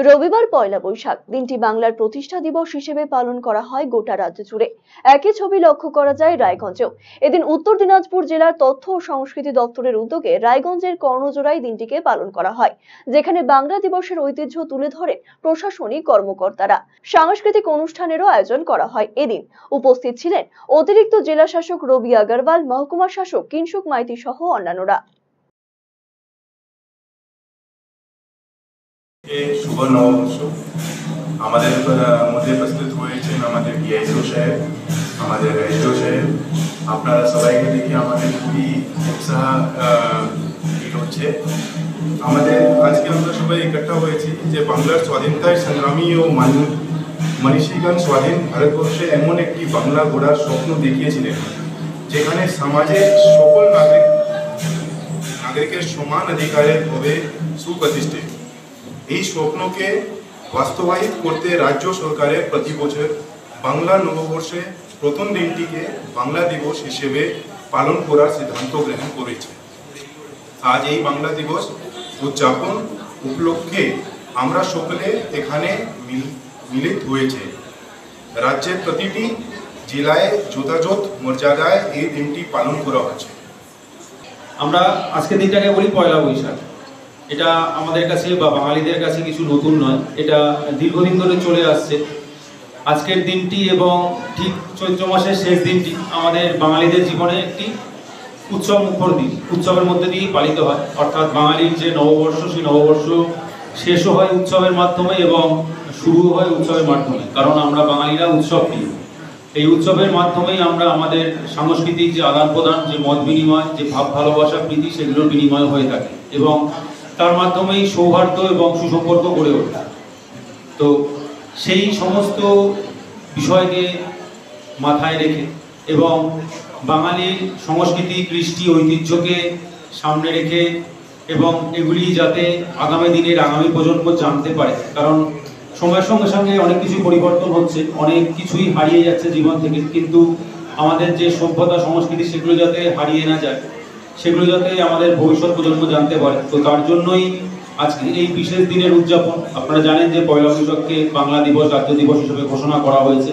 রবিবার পয়লা বৈশাখ দিনটি বাংলার প্রতিষ্ঠা দিবস হিসেবে পালন করা হয় গোটা রাজ্য জুড়ে। একই ছবি লক্ষ্য করা যায় রায়গঞ্জেও। এদিন উত্তর দিনাজপুর জেলার তথ্য ও সংস্কৃতি দপ্তরের উদ্যোগে রায়গঞ্জের কর্ণজোড়ায় দিনটিকে পালন করা হয়, যেখানে বাংলা দিবসের ঐতিহ্য তুলে ধরেন প্রশাসনিক কর্মকর্তারা। সাংস্কৃতিক অনুষ্ঠানেরও আয়োজন করা হয়। এদিন উপস্থিত ছিলেন অতিরিক্ত জেলা শাসক রবি আগরওয়াল, মহকুমা শাসক কিংসুক মাইতি সহ অন্যান্যরা। শুভ নববর্ষ আমাদের মধ্যে প্রস্তুত হয়েছেন আমাদের ডিআইসিও সাহেব, আমাদের এসডিও সাহেব। আপনারা সবাইকে দেখে আমাদের খুবই উৎসাহ ফিল হচ্ছে। আমাদের আজকে আমরা সবাই একট্ঠা হয়েছি যে বাংলার স্বাধীনতায় সংগ্রামী ও মনীষীগণ স্বাধীন ভারতবর্ষে এমন একটি বাংলা গড়ার স্বপ্ন দেখিয়েছিলেন, যেখানে সমাজের সকল নাগরিকের সমান অধিকারের হবে সুপ্রতিষ্ঠিত। এই স্বপ্নকে বাস্তবায়িত করতে রাজ্য সরকারের প্রতি বছর বাংলা নববর্ষে প্রথম দিনটিকে বাংলা দিবস হিসেবে পালন করার সিদ্ধান্ত গ্রহণ করেছে। আজ এই বাংলা দিবস উদযাপন উপলক্ষে আমরা সকলে এখানে মিলিত হয়েছে। রাজ্যের প্রতিটি জেলায় যথাযথ মর্যাদায় এই দিনটি পালন করা হচ্ছে। আমরা আজকের দিনটাকে বলি পয়লা বৈশাখ। এটা আমাদের কাছে বা বাঙালিদের কাছে কিছু নতুন নয়, এটা দীর্ঘদিন ধরে চলে আসছে। আজকের দিনটি এবং ঠিক চৈত্র মাসের শেষ দিনটি আমাদের বাঙালিদের জীবনে একটি উৎসব মুখর দিন, উৎসবের মধ্যে দিয়েই পালিত হয়। অর্থাৎ বাঙালির যে নববর্ষ, সেই নববর্ষ শেষও হয় উৎসবের মাধ্যমে এবং শুরু হয় উৎসবের মাধ্যমে, কারণ আমরা বাঙালিরা উৎসব প্রিয়। এই উৎসবের মাধ্যমেই আমরা আমাদের সাংস্কৃতিক যে আদান প্রদান, যে মত বিনিময়, যে ভাব ভালোবাসা প্রীতি, সেগুলোর বিনিময় হয়ে থাকে এবং তার মাধ্যমেই সৌহার্দ্য এবং সুসম্পর্ক গড়ে ওঠে। তো সেই সমস্ত বিষয়কে মাথায় রেখে এবং বাঙালির সংস্কৃতি, কৃষ্টি, ঐতিহ্যকে সামনে রেখে এবং এগুলি যাতে আগামী দিনের আগামী প্রজন্ম জানতে পারে, কারণ সময়ের সঙ্গে সঙ্গে অনেক কিছু পরিবর্তন হচ্ছে, অনেক কিছুই হারিয়ে যাচ্ছে জীবন থেকে, কিন্তু আমাদের যে সভ্যতা সংস্কৃতি সেগুলো যাতে হারিয়ে না যায়, সেগুলো যাতে আমাদের ভবিষ্যৎ প্রজন্ম জানতে পারে। তো তার জন্যই আজকে এই বিশেষ দিনের উদযাপন। আপনারা জানেন যে পয়লা বৈশাখকে বাংলা দিবস, রাজ্য দিবস হিসেবে ঘোষণা করা হয়েছে।